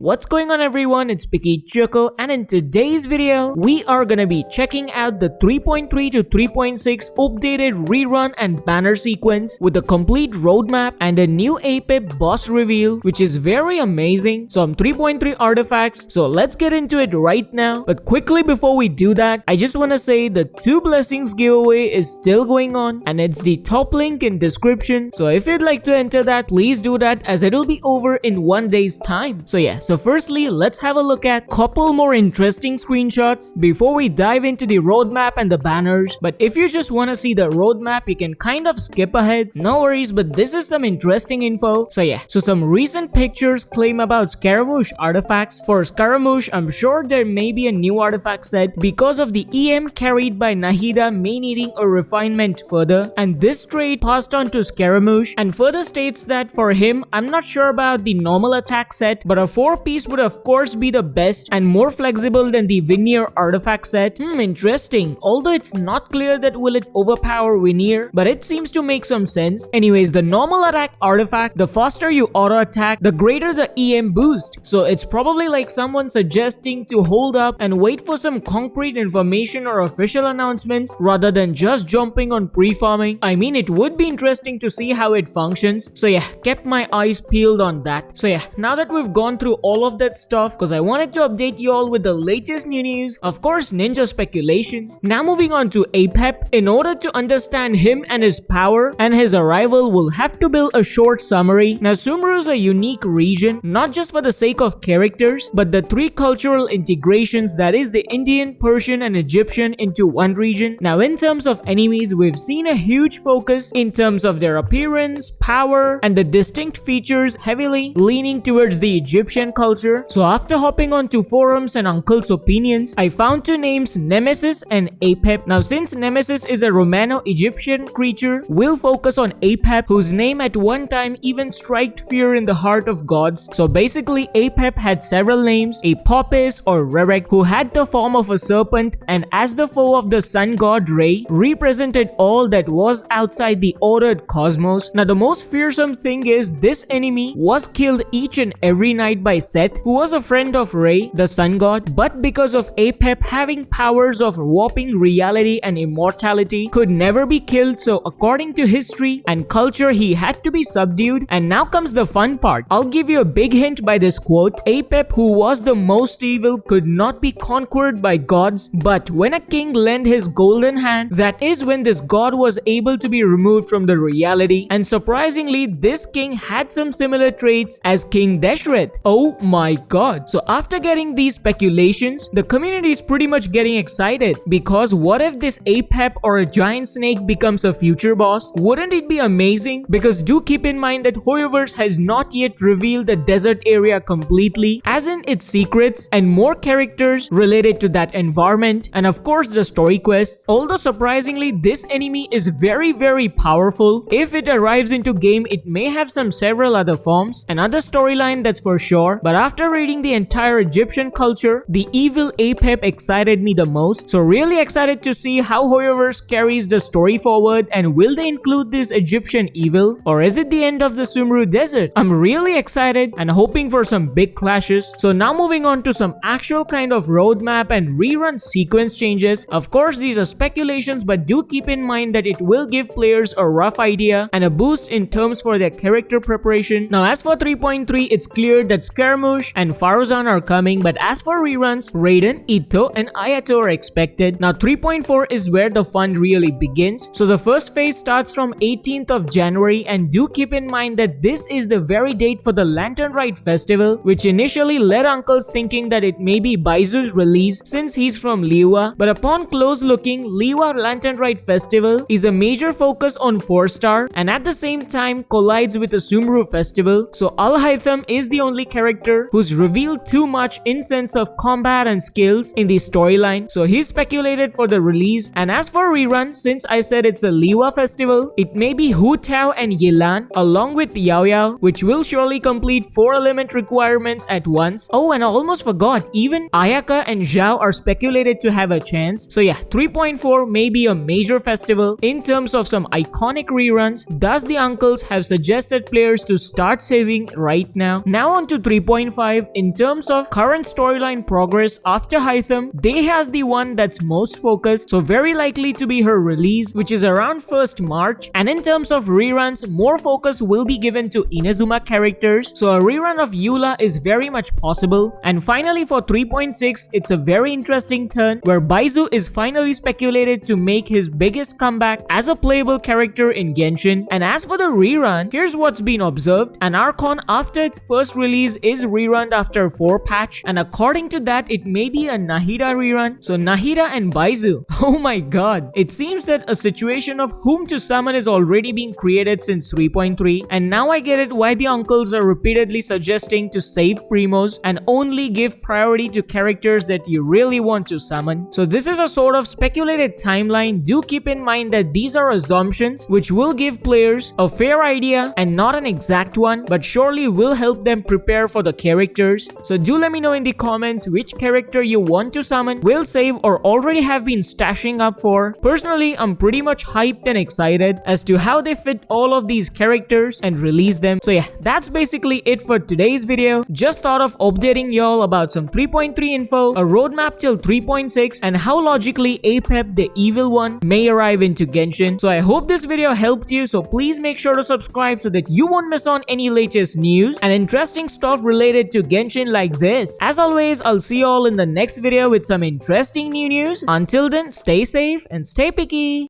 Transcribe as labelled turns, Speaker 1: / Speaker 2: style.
Speaker 1: What's going on everyone, it's Picky Choco, and in today's video, we are gonna be checking out the 3.3 to 3.6 updated rerun and banner sequence with a complete roadmap and a new Apep boss reveal, which is very amazing. Some 3.3 artifacts, so let's get into it right now. But quickly before we do that, I just wanna say the 2 blessings giveaway is still going on, and it's the top link in description. So if you'd like to enter that, please do that as it'll be over in 1 day's time. So firstly, let's have a look at couple more interesting screenshots before we dive into the roadmap and the banners. But if you just want to see the roadmap, you can kind of skip ahead. No worries, but this is some interesting info. So some recent pictures claim about Scaramouche artifacts. For Scaramouche, I'm sure there may be a new artifact set because of the EM carried by Nahida may needing a refinement further, and this trait passed on to Scaramouche, and further states that for him, I'm not sure about the normal attack set, but a 4-piece would of course be the best and more flexible than the Veneer artifact set. Interesting. Although it's not clear that will it overpower Veneer, but it seems to make some sense. Anyways, the normal attack artifact, the faster you auto attack, the greater the EM boost. So it's probably like someone suggesting to hold up and wait for some concrete information or official announcements rather than just jumping on pre-farming. I mean, it would be interesting to see how it functions. So kept my eyes peeled on that. So now that we've gone through all of that stuff, because I wanted to update you all with the latest new news, of course ninja speculations. Now moving on to Apep. In order to understand him and his power and his arrival, we'll have to build a short summary. Now Sumru is a unique region, not just for the sake of characters, but the 3 cultural integrations, that is the Indian, Persian and Egyptian into one region. Now in terms of enemies, we've seen a huge focus in terms of their appearance, power and the distinct features, heavily leaning towards the Egyptian culture. So after hopping onto forums and uncle's opinions, I found 2 names, Nemesis and Apep. Now since Nemesis is a Romano-Egyptian creature, we'll focus on Apep, whose name at one time even striked fear in the heart of gods. So basically Apep had several names, Apopis or Rerek, who had the form of a serpent, and as the foe of the sun god Re, represented all that was outside the ordered cosmos. Now the most fearsome thing is this enemy was killed each and every night by Seth, who was a friend of Re, the sun god, but because of Apep having powers of warping reality and immortality, could never be killed. So according to history and culture, he had to be subdued. And now comes the fun part. I'll give you a big hint by this quote. Apep, who was the most evil, could not be conquered by gods, but when a king lent his golden hand, that is when this god was able to be removed from the reality. And surprisingly, this king had some similar traits as King Deshret. Oh my god. So after getting these speculations, the community is pretty much getting excited, because what if this Apep or a giant snake becomes a future boss? Wouldn't it be amazing? Because do keep in mind that Hoyoverse has not yet revealed the desert area completely, as in its secrets and more characters related to that environment, and of course the story quests. Although surprisingly, this enemy is very powerful. If it arrives into game, it may have several other forms, another storyline that's for sure. But after reading the entire Egyptian culture, the evil Apep excited me the most. So really excited to see how Hoyoverse carries the story forward, and will they include this Egyptian evil, or is it the end of the Sumru desert? I'm really excited and hoping for some big clashes. So now moving on to some actual kind of roadmap and rerun sequence changes. Of course these are speculations, but do keep in mind that it will give players a rough idea and a boost in terms for their character preparation. Now as for 3.3, it's clear that Scaramouche and Faruzan are coming, but as for reruns, Raiden, Ito and Ayato are expected. Now 3.4 is where the fun really begins. So the first phase starts from 18th of January, and do keep in mind that this is the very date for the Lantern Rite festival, which initially led uncles thinking that it may be Baizu's release since he's from Liyue, but upon close looking, Liyue Lantern Rite festival is a major focus on 4-star, and at the same time collides with the Sumru festival. So Al-Haytham is the only character who's revealed too much in sense of combat and skills in the storyline, so he's speculated for the release. And as for rerun, since I said it's a Liyue festival, it may be Hu Tao and Yilan along with Yao Yao, which will surely complete 4 element requirements at once. Oh, and I almost forgot, even Ayaka and Zhao are speculated to have a chance. So 3.4 may be a major festival in terms of some iconic reruns. Thus the uncles have suggested players to start saving right now. Now on to 3. 3.5 in terms of current storyline progress after Hytham. They has the one that's most focused, so very likely to be her release, which is around 1st March. And in terms of reruns, more focus will be given to Inazuma characters, so a rerun of Eula is very much possible. And finally for 3.6, it's a very interesting turn where Baizu is finally speculated to make his biggest comeback as a playable character in Genshin. And as for the rerun, here's what's been observed. An Archon after its first release is rerun after 4 patch, and according to that it may be a Nahida rerun. So Nahida and Baizu, oh my god, it seems that a situation of whom to summon is already being created since 3.3, and now I get it why the uncles are repeatedly suggesting to save primos and only give priority to characters that you really want to summon. So this is a sort of speculated timeline. Do keep in mind that these are assumptions which will give players a fair idea and not an exact one, but surely will help them prepare for the characters. So do let me know in the comments which character you want to summon, will save, or already have been stashing up for. Personally, I'm pretty much hyped and excited as to how they fit all of these characters and release them. So yeah, that's basically it for today's video. Just thought of updating y'all about some 3.3 info, a roadmap till 3.6, and how logically Apep, the evil one, may arrive into Genshin. So I hope this video helped you, so please make sure to subscribe so that you won't miss on any latest news and interesting stuff related to Genshin like this. As always, I'll see you all in the next video with some interesting new news. Until then, stay safe and stay picky.